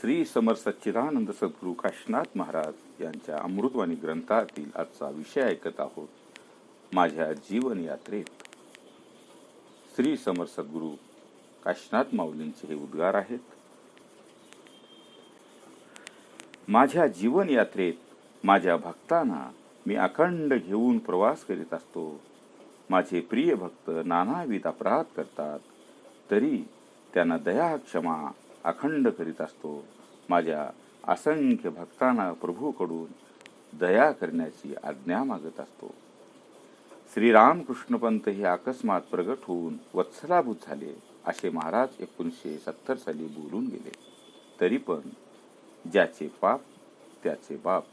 श्री समर्थ सच्चिदानंद सद्गुरू काशीनाथ महाराज यांच्या अमृतवाणी ग्रंथातील आजचा विषय ऐकत आहोत. माझ्या जीवन यात्रेत. श्री समर्थ सद्गुरू काशीनाथ माऊलींचे हे उद्गार आहेत. माझ्या जीवन यात्रेत माझ्या भक्तांना मी अखंड घेऊन प्रवास करीत असतो. माझे प्रिय भक्त नानाविध अपराध करतात, तरी त्यांना दया क्षमा अखंड करीत असतो. माझ्या असंख्य भक्तांना प्रभूकडून दया करण्याची आज्ञा मागत असतो. श्रीरामकृष्णपंत हे अकस्मात प्रगट होऊन वत्सलाभूत झाले असे महाराज 1970 साली बोलून गेले. तरी पण ज्याचे पाप त्याचे बाप.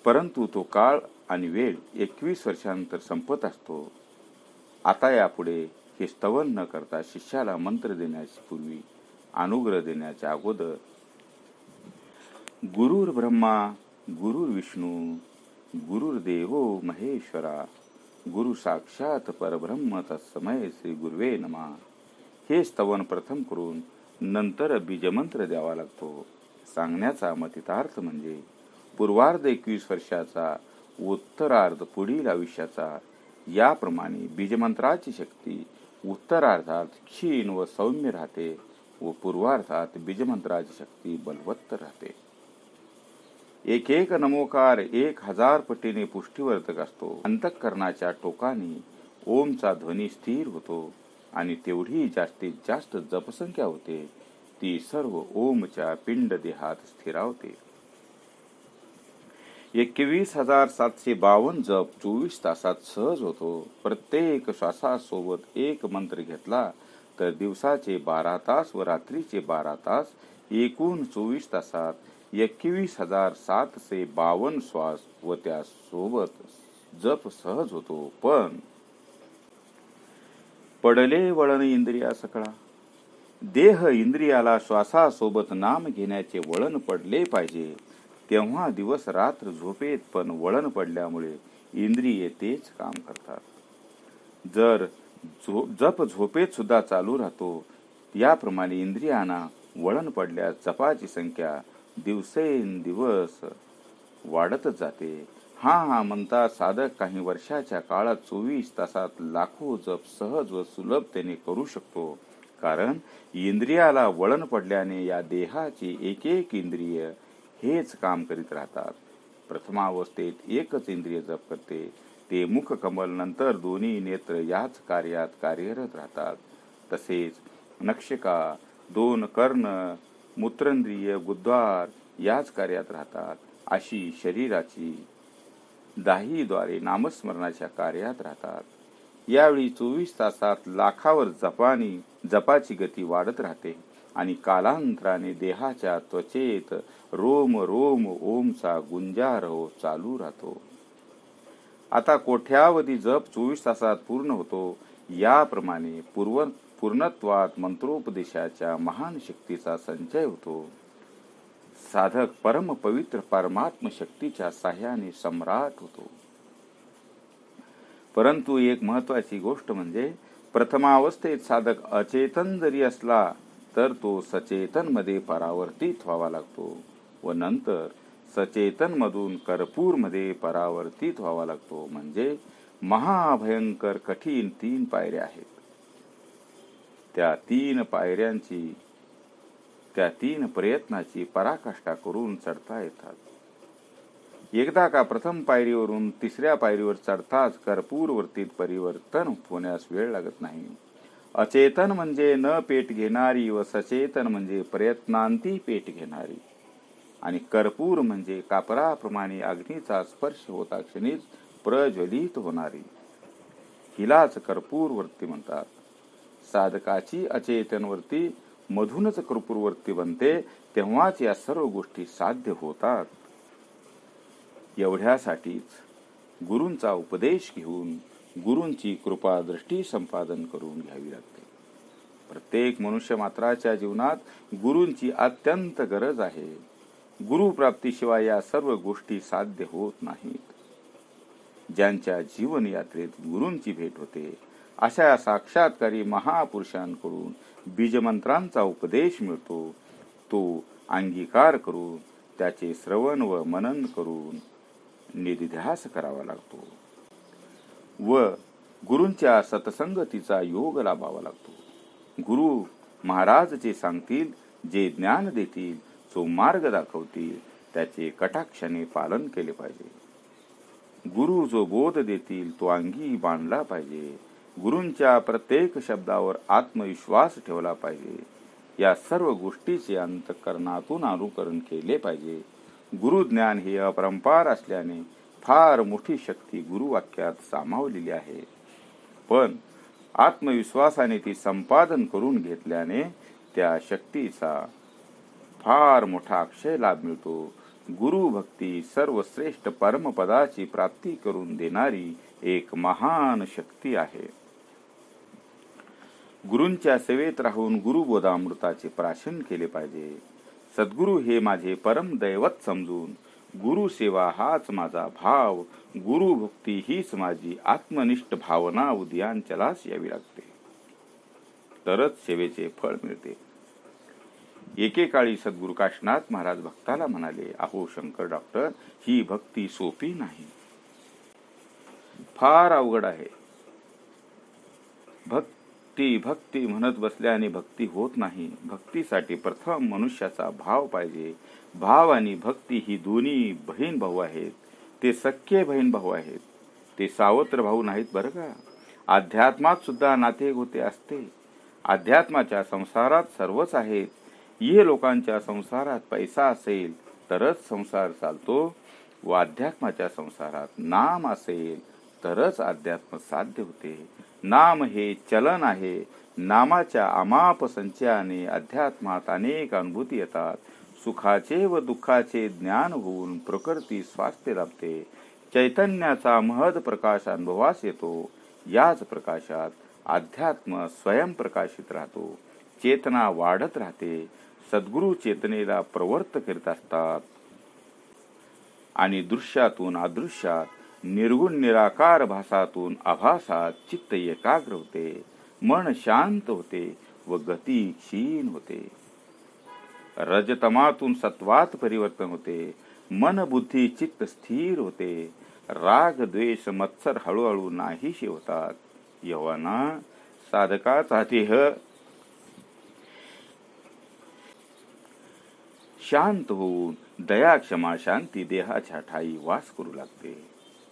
परंतु तो काळ आणि वेळ 21 वर्षांनंतर संपत असतो. आता यापुढे हे स्तवन न करता शिष्याला मंत्र देण्याची पूर्वी अनुग्रह देण्याच्या अगोदर गुरुर ब्रह्मा गुरुर विष्णू गुरुर्देवो महेश्वरा गुरु साक्षात परब्रह्म तत्समय श्री गुरुवे नमः हे स्तवन प्रथम करून नंतर बीजमंत्र द्यावा लागतो. सांगण्याचा मतितार्थ म्हणजे पूर्वार्ध 21 वर्षाचा, उत्तरार्ध पुढील आयुष्याचा. याप्रमाणे बीजमंत्राची शक्ती उत्तरार्धात क्षीण व सौम्य राहते व पूर्वार्धात बीजमंत्राची शक्ती बलवत्तर राहते. एक एक नमोकार 1000 पटीने पुष्टीवर्धक असतो. अंतःकरणाच्या टोकाने ओमचा ध्वनी स्थिर होतो आणि तेवढी जास्तीत जास्त जपसंख्या होते ती सर्व ओमच्या पिंड देहात स्थिरावते. 21,752 जप 24 तासात सहज होतो. प्रत्येक श्वासासोबत एक मंत्र घेतला तर दिवसाचे 12 तास व रात्रीचे 12 तास एकूण 24 तासात 21,752 श्वास व त्यासोबत जप सहज होतो. पण पडले वळण इंद्रिया सकळा. देह इंद्रियाला श्वासासोबत नाम घेण्याचे वळण पडले पाहिजे. तेव्हा दिवस रात्र झोपेत पण वळण पडल्यामुळे इंद्रिये तेच काम करतात. जर जप झोपेत सुद्धा चालू राहतो, याप्रमाणे इंद्रियांना वळण पडल्यास जपाची संख्या दिवसेंदिवस वाढतच जाते. हा म्हणता साधक काही वर्षाच्या काळात 24 तासात लाखो जप सहज व सुलभतेने करू शकतो. कारण इंद्रियाला वळण पडल्याने या देहाची एक एक इंद्रिय हेच काम करीत राहतात. प्रथमावस्थेत एकच इंद्रिय जप करते, ते मुख कमल. नंतर दोन्ही नेत्र याच कार्यात कार्यरत राहतात. तसेच नक्षिका, 2 कर्ण, मूत्रेंद्रिय, गुद्वार याच कार्यात राहतात. अशी शरीराची दाहीद्वारे नामस्मरणाच्या कार्यात राहतात. यावेळी 24 तासात लाखावर जपाची गती वाढत राहते आणि कालांतराने देहाच्या त्वचेत रोम रोम ओमचा गुंजारव चालू राहतो. आता कोट्यावधी जप 24 तासात पूर्ण होतो. याप्रमाणे पूर्णत्वात मंत्रोपदेशाच्या महान शक्तीचा संचय होतो. साधक परम पवित्र परमात्म शक्तीच्या साह्याने सम्राट होतो. परंतु एक महत्वाची गोष्ट म्हणजे प्रथमावस्थेत साधक अचेतन जरी असला तर तो सचेतन मध्ये परावर्तित व्हावा लागतो व नंतर सचेतन मधून कर्पूर मध्ये परावर्तित व्हावा लागतो. म्हणजे महाभयंकर कठीण 3 पायऱ्या आहेत. त्या 3 प्रयत्नाची पराकाष्ठा करून चढता येतात. एकदा का प्रथम पायरीवरून 3ऱ्या पायरीवर चढताच कर्पूरवर्तीत परिवर्तन होण्यास वेळ लागत नाही. अचेतन म्हणजे न पेट घेणारी व सचेतन म्हणजे प्रयत्नांती पेट घेणारी आणि कर्पूर म्हणजे कापराप्रमाणे अग्नीचा स्पर्श होता क्षणीच प्रज्वलित होणारी. हिलाच कर्पूरवृत्ती म्हणतात. साधकाची अचेतनवृत्ती मधूनच कर्पूरवृत्ती बनते, तेव्हाच या सर्व गोष्टी साध्य होतात. एवढ्यासाठीच गुरूंचा उपदेश घेऊन गुरूंची कृपा दृष्टी संपादन करून घ्यावी लागते. प्रत्येक मनुष्य मात्राच्या जीवनात गुरूंची अत्यंत गरज आहे. गुरु प्राप्तीशिवाय या सर्व गोष्टी साध्य होत नाहीत. ज्यांच्या जीवन यात्रेत गुरूंची भेट होते अशा साक्षात्कारी महापुरुषांकडून बीजमंत्रांचा उपदेश मिळतो. तो अंगीकार करून त्याचे श्रवण व मनन करून निधिध्यास करावा लागतो व गुरूंच्या सत्संगतीचा योग लाभावा लागतो. गुरु महाराज जे सांगतील, जे ज्ञान देतील, जो मार्ग दाखवतील, त्याचे कटाक्षाने पालन केले पाहिजे. गुरु जो बोध देतील तो अंगी बांधला पाहिजे. गुरूंच्या प्रत्येक शब्दावर आत्मविश्वास ठेवला पाहिजे. या सर्व गोष्टीचे अंतःकरणातून अनुकरण केले पाहिजे. गुरुज्ञान हे अपरंपार असल्याने फार मोठी शक्ती गुरुवाक्यात सामावलेली आहे. पण आत्मविश्वासाने ती संपादन करून घेतल्याने त्या शक्तीचा फार मोठा अक्षय लाभ मिळतो. गुरु भक्ती सर्वश्रेष्ठ परमपदाची प्राप्ती करून देणारी एक महान शक्ती आहे. गुरूंच्या सेवेत राहून गुरुबोधामृताचे प्राशन केले पाहिजे. सद्गुरु हे माझे परम दैवत समजून गुरु सेवा हाच माझा भाव, गुरु भक्ती हीच माझी आत्मनिष्ठ भावना उदयांचलास यावी लागते. तरच सेवेचे फळ मिळते. एकेकाळी सद्गुरु काशीनाथ महाराज भक्ताला म्हणाले, अहो शंकर डॉक्टर, ही भक्ती सोपी नाही, फार अवघड आहे. भक्ती भक्ती म्हणत बसल्याने भक्ती होत नाही. भक्तीसाठी प्रथम मनुष्याचा भाव पाहिजे. भाव आणि भक्ती ही दोन्ही बहीण भाऊ आहेत. ते सख्खे बहीण भाऊ आहेत. ते सावत्र भाऊ नाहीत बरं का. अध्यात्मात सुद्धा नाते गोते असते. अध्यात्माच्या संसारात सर्वच आहेत. ये लोकांच्या संसारात पैसा असेल तरच संसार चालतो व अध्यात्माच्या संसारात नाम असेल तरच अध्यात्म साध्य होते. नाम हे चलन आहे. नामाच्या अमाप संचयाने अध्यात्मात अनेक अनुभूती येतात. सुखाचे व दुःखाचे ज्ञान होऊन प्रकृती स्वास्थ्य लाभते. चैतन्याचा महद प्रकाश अनुभवास येतो. याच प्रकाशात अध्यात्म स्वयं प्रकाशित राहतो. चेतना वाढत राहते. सद्गुरु चेतनेला प्रवृत्त करीत असतात आणि दृश्यातून अदृश्यात, निर्गुण निराकार भासातून आभासात चित्त एकाग्र होते. मन शांत होते व गती क्षीण होते. रजतमातून सत्वात परिवर्तन होते. मन बुद्धी चित्त स्थिर होते. राग द्वेष मत्सर हळूहळू नाहीशी होतात. यव्हाना साधकाचा देह शांत होऊन दया क्षमा शांती देहाच्या ठाई वास करू लागते.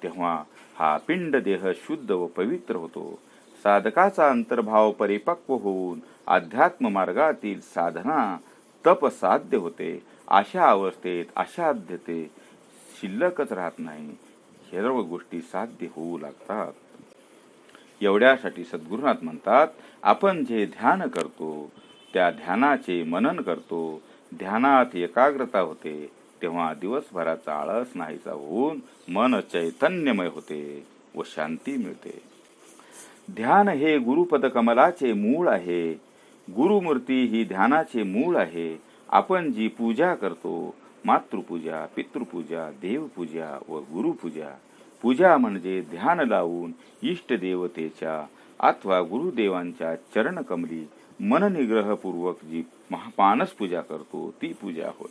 तेव्हा हा पिंड देह शुद्ध व पवित्र होतो. साधकाचा अंतर्भाव परिपक्व होऊन अध्यात्म मार्गातील साधना तप साध्य होते. अशा अवस्थेत असाध्यते शिल्लकच राहत नाही. सर्व गोष्टी साध्य होऊ लागतात. एवढ्यासाठी सद्गुरुनाथ म्हणतात, आपण जे ध्यान करतो त्या ध्यानाचे मनन करतो. ध्यानात एकाग्रता होते. तेव्हा दिवसभराचा आळस नाहीसा होऊन मन चैतन्यमय होते व शांती मिळते. ध्यान हे गुरुपद कमलाचे मूळ आहे. गुरुमूर्ती ही ध्यानाचे मूळ आहे. आपण जी पूजा करतो, मातृपूजा, पितृपूजा, देवपूजा व गुरुपूजा, पूजा म्हणजे ध्यान लावून इष्टदेवतेच्या अथवा गुरुदेवांच्या चरणकमली मननिग्रहपूर्वक जी मानस पूजा करतो ती पूजा होय.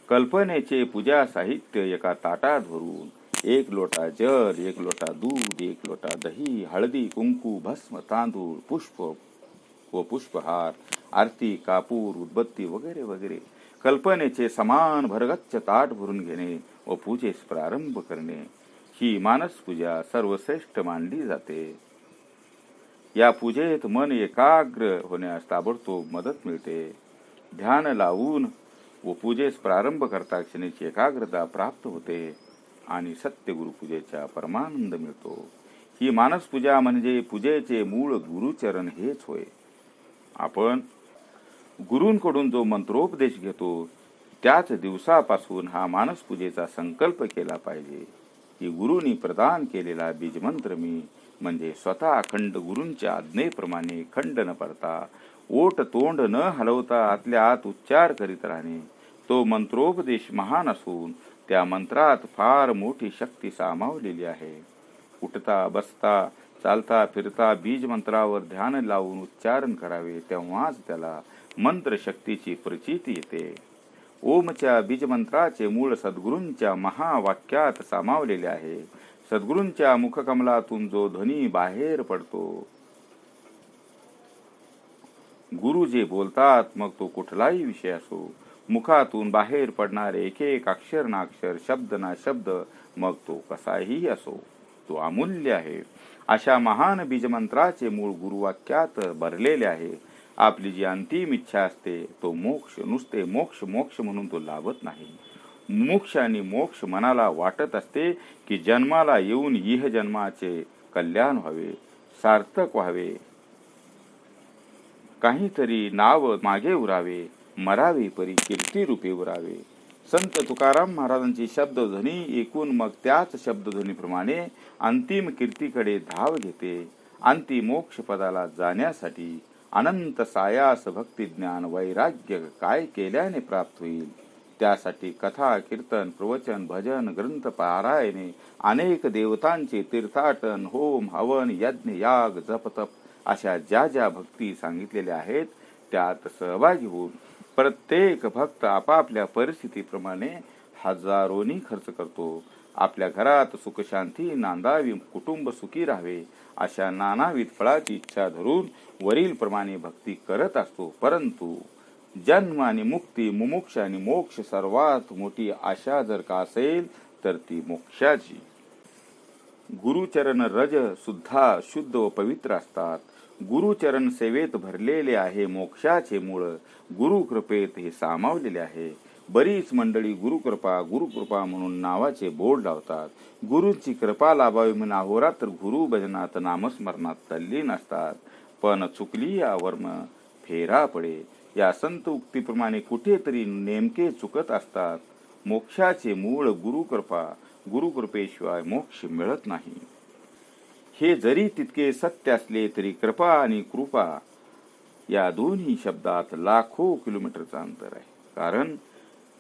कल्पनेचे पूजा साहित्य एका ताटात भरून 1 लोटा जल, 1 लोटा दूध, 1 लोटा दही, हळदी, कुंकू, भस्म, तांदूळ, पुष्प व पुष्पहार, आरती, कापूर, उदबत्ती वगैरे वगैरे कल्पनेचे समान भरगच्च ताट भरून घेणे व पूजेस प्रारंभ करणे ही मानस पूजा सर्वश्रेष्ठ मानली जाते. या पूजेत मन एकाग्र होण्यास ताबडतोब मदत मिळते. ध्यान लावून व पूजेस प्रारंभ करता क्षणीची एकाग्रता प्राप्त होते आणि सत्य गुरुपूजेचा परमानंद मिळतो. ही मानस पूजा म्हणजे पूजेचे मूळ गुरुचरण हेच होय. आपण गुरूंकडून जो मंत्रोपदेश घेतो त्याच दिवसापासून हा मानस पूजेचा संकल्प केला पाहिजे की गुरूंनी प्रदान केलेला बीजमंत्र मी म्हणजे स्वतः अखंड गुरूंच्या आज्ञेप्रमाणे खंड न पडता ओट तोंड न हलवता आतल्या आत उच्चार करीत राहणे. तो मंत्रोपदेश महान असून त्या मंत्रात फार मोठी शक्ती सामावलेली आहे. उठता बसता चालता फिरता बीज मंत्रावर ध्यान लावून उच्चारण करावे, तेव्हाच त्याला मंत्र शक्तीची प्रचिती येते. ओमच्या बीजमंत्राचे मूळ सद्गुरूंच्या महावाक्यात सामावलेले आहे. सद्गुरूंच्या मुखकमलातून जो ध्वनी बाहेर पडतो, गुरु जे बोलतात मग तो कुठलाही विषय असो, मुखातून बाहेर पडणारे एक एक अक्षर ना अक्षर, शब्द ना शब्द, मग तो कसाही असो, तो अमूल्य आहे. अशा महान बीजमंत्राचे मूळ गुरुवाक्यात भरलेले आहे. आपली जी अंतिम इच्छा असते तो मोक्ष, नुसते मोक्ष मोक्ष म्हणून तो लाभत नाही. मोक्ष आणि मोक्ष मनाला वाटत असते की जन्माला येऊन इह जन्माचे कल्याण व्हावे, सार्थक व्हावे, काहीतरी नाव मागे उरावे, मरावे परी कीर्ती रूपे उरावे. संत तुकाराम महाराजांची शब्दध्वनी ऐकून मग त्याच शब्दध्वनीप्रमाणे अंतिम कीर्तीकडे धाव घेते. अंतिम मोक्ष पदाला जाण्यासाठी अनंत सायास भक्ती ज्ञान वैराग्य काय केल्याने प्राप्त होईल, त्यासाठी कथा कीर्तन प्रवचन भजन ग्रंथ पारायणे, अनेक देवतांचे तीर्थाटन होम हवन यज्ञ याग जपतप अशा ज्या ज्या भक्ती सांगितलेल्या आहेत त्यात सहभागी होऊन प्रत्येक भक्त आपापल्या परिस्थितीप्रमाणे हजारोनी खर्च करतो. आपल्या घरात सुखशांती नांदावी, कुटुंब सुखी राहावे अशा नानाविध फळाची इच्छा धरून वरील प्रमाणे भक्ती करत असतो. परंतु जन्म आणि मुक्ती, मुमुक्ष आणि मोक्ष सर्वात मोठी आशा जर का असेल तर ती मोक्षाची. गुरुचरण रज सुद्धा शुद्ध व पवित्र असतात. गुरुचरण सेवेत भरलेले आहे मोक्षाचे मूळ. गुरु कृपेत हे सामावलेले आहे. बरीच मंडळी गुरुकृपा गुरुकृपा म्हणून नावाचे बोर्ड लावतात. गुरुची कृपा लाभावी म्हणून अहोरात्र गुरु भजनात नामस्मरणात तल्लीन असतात. पण चुकली या वर्म फेरा पडे या संत उक्तीप्रमाणे कुठेतरी नेमके चुकत असतात. मोक्षाचे मूळ गुरुकृपा, गुरुकृपेशिवाय मोक्ष मिळत नाही. हे जरी तितके सत्य असले तरी कृपा आणि कृपा या दोन्ही शब्दात लाखो किलोमीटरचं अंतर आहे. कारण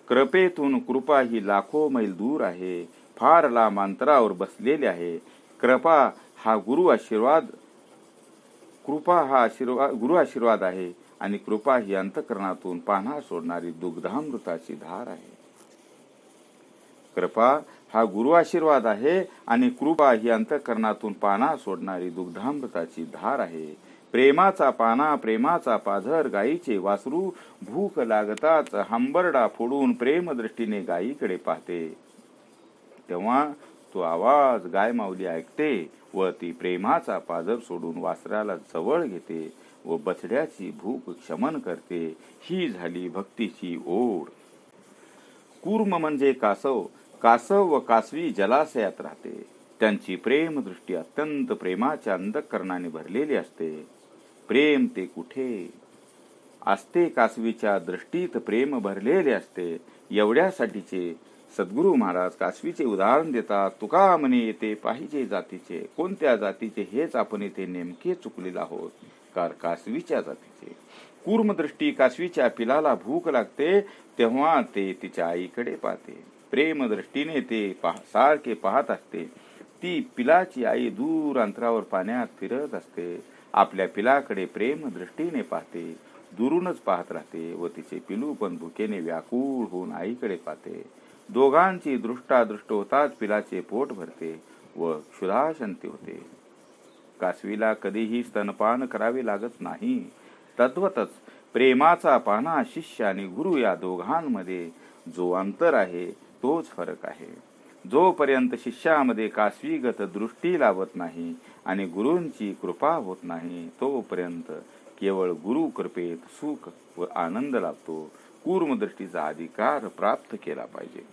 कृपेतून कृपा ही लाखो मैल दूर आहे, फार लांब अंतरावर बसलेली आहे. कृपा हा गुरु आशीर्वाद, कृपा हा गुरु आशीर्वाद आहे आणि कृपा ही अंतःकरणातून पान्हा सोडणारी दुग्धामृताची धार आहे. कृपा हा गुरु आशीर्वाद आहे आणि कृपा ही अंतःकरणातून पाना सोडणारी दुग्धामृताची धार आहे. प्रेमाचा पाना, प्रेमाचा पाझर, गायीचे वासरू भूक लागताच हंबरडा फोडून प्रेम दृष्टीने गायीकडे पाहते. तेव्हा तो आवाज गाय माऊली ऐकते व ती प्रेमाचा पाझर सोडून वासराला जवळ घेते व बछड्याची भूक शमन करते. ही झाली भक्तीची ओढ. कूर्म म्हणजे कासव. कासव व कासवी जलाशयात राहते. त्यांची प्रेम दृष्टी अत्यंत प्रेमाच्या अंतःकरणाने भरलेली असते. प्रेम ते कुठे असते, कासवीच्या दृष्टीत प्रेम भरलेले असते. एवढ्यासाठीचे सद्गुरु महाराज कासवीचे उदाहरण देतात. तुका म्हणे येते पाहिजे जातीचे. कोणत्या जातीचे हेच आपण येथे नेमके चुकलेलो आहोत, कार कासवीच्या जातीचे. कूर्मदृष्टी कासवीच्या पिलाला भूक लागते तेव्हा ते तिच्या आईकडे पाहते. प्रेमदृष्टीने ते सारखे पाहत असते. ती पिलाची आई दूर अंतरावर पाण्यात फिरत असते. आपल्या पिलाकडे प्रेम दृष्टीने पाहते, दुरूनच पाहत राहते व तिचे पिलू पण भुकेने व्याकुळ होऊन आईकडे पाहते. दोघांची दृष्टादृष्ट होताच पिलाचे पोट भरते व क्षुधाशांती होते. कासवीला कधीही स्तनपान करावे लागत नाही. तद्वतच प्रेमाचा पाना शिष्य आणि गुरु या दोघांमध्ये जो अंतर आहे तोच फरक आहे. जोपर्यंत शिष्यामध्ये कासवीगत दृष्टी लावत नाही आणि गुरूंची कृपा होत नाही तोपर्यंत केवळ गुरु कृपेत सुख व आनंद लाभतो. कूर्मदृष्टीचा अधिकार प्राप्त केला पाहिजे.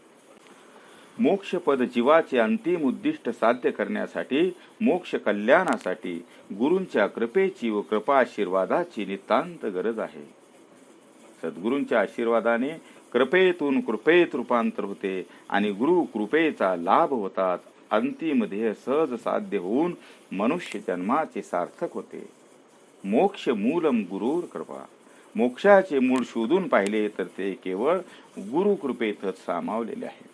मोक्षपद जीवाचे अंतिम उद्दिष्ट साध्य करण्यासाठी, मोक्ष कल्याणासाठी गुरूंच्या कृपेची व कृपाशीर्वादाची नितांत गरज आहे. सद्गुरूंच्या आशीर्वादाने कृपेतून कृपेत रूपांतर होते आणि गुरु कृपेचा लाभ होतात. अंतिम ध्येय सहज साध्य होऊन मनुष्य जन्माचे सार्थक होते. मोक्ष मूलम गुरुर कृपा. मोक्षाचे मूळ शोधून पाहिले तर ते केवळ गुरु कृपेतच सामावलेले आहे.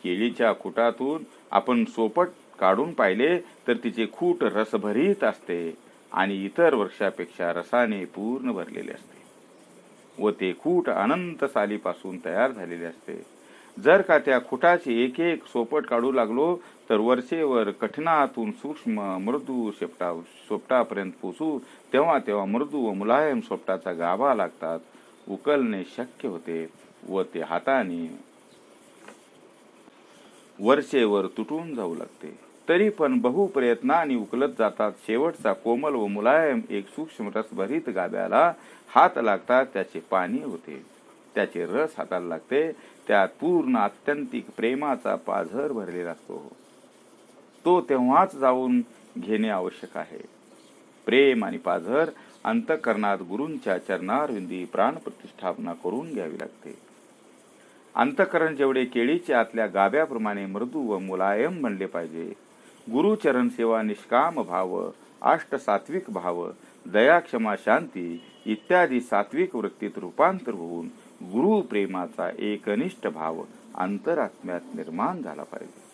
केळीच्या खुटातून आपण सोपट काढून पाहिले तर तिचे खूट रसभरीत असते आणि इतर वृक्षापेक्षा रसाने पूर्ण भरलेले असते व ते खूट अनंत सालीपासून तयार झालेले असते. जर का त्या खुटाची एक एक सोपट काढू लागलो तर वरचेवर कठिणातून सूक्ष्म मृदू सोपटापर्यंत पोचू तेव्हा तेव्हा मृदू व मुलायम सोपटाचा गाभा लागतात. उकलणे शक्य होते व ते हाताने वरचेवर तुटून जाऊ लागते. तरी पण बहु प्रयत्नाने उकलत जातात. शेवटचा कोमल व मुलायम एक सूक्ष्म रसभरीत गाभ्याला हात लागतात. त्याचे पाणी होते, त्याचे रस हाताला लागते. त्यात पूर्ण आत्यंतिक प्रेमाचा पाझर भरलेला असतो. तो तेव्हाच जाऊन घेणे आवश्यक आहे. प्रेम आणि पाझर अंतःकरणात गुरूंच्या चरणारविंदी प्राणप्रतिष्ठापना करून घ्यावी लागते. अंतःकरण जेवढे केळीच्या आतल्या गाभ्याप्रमाणे मृदू व मुलायम बनले पाहिजे. गुरुचरण सेवा निष्काम भाव, अष्ट सात्विक भाव, दया क्षमा शांती इत्यादी सात्विक वृत्तीत रूपांतर होऊन गुरु प्रेमाचा एकनिष्ठ भाव अंतरात्म्यात निर्माण झाला पाहिजे.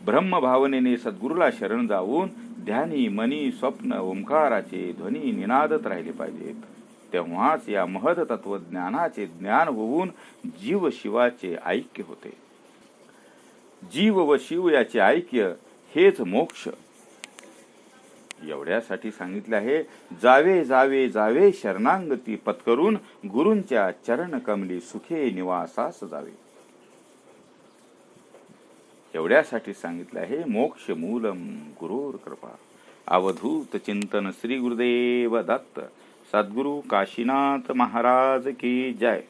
ब्रह्म भावनेने सद्गुरूला शरण जाऊन ध्यानी मनी स्वप्न ओंकाराचे ध्वनी निनादत राहिले पाहिजेत. तेव्हाच या महद तत्वज्ञानाचे ज्ञान होऊन जीव शिवाचे ऐक्य होते. जीव व शिव याचे ऐक्य हेच मोक्ष. एवढ्यासाठी सांगितले आहे, जावे जावे जावे शरणांगती पत्करून गुरूंच्या चरण कमली सुखे निवासास जावे. एवढ्यासाठी सांगितले आहे, मोक्ष मूलम गुरुर कृपा. अवधूत चिंतन श्री गुरुदेव दत्त. सद्गुरु काशीनाथ महाराज की जय.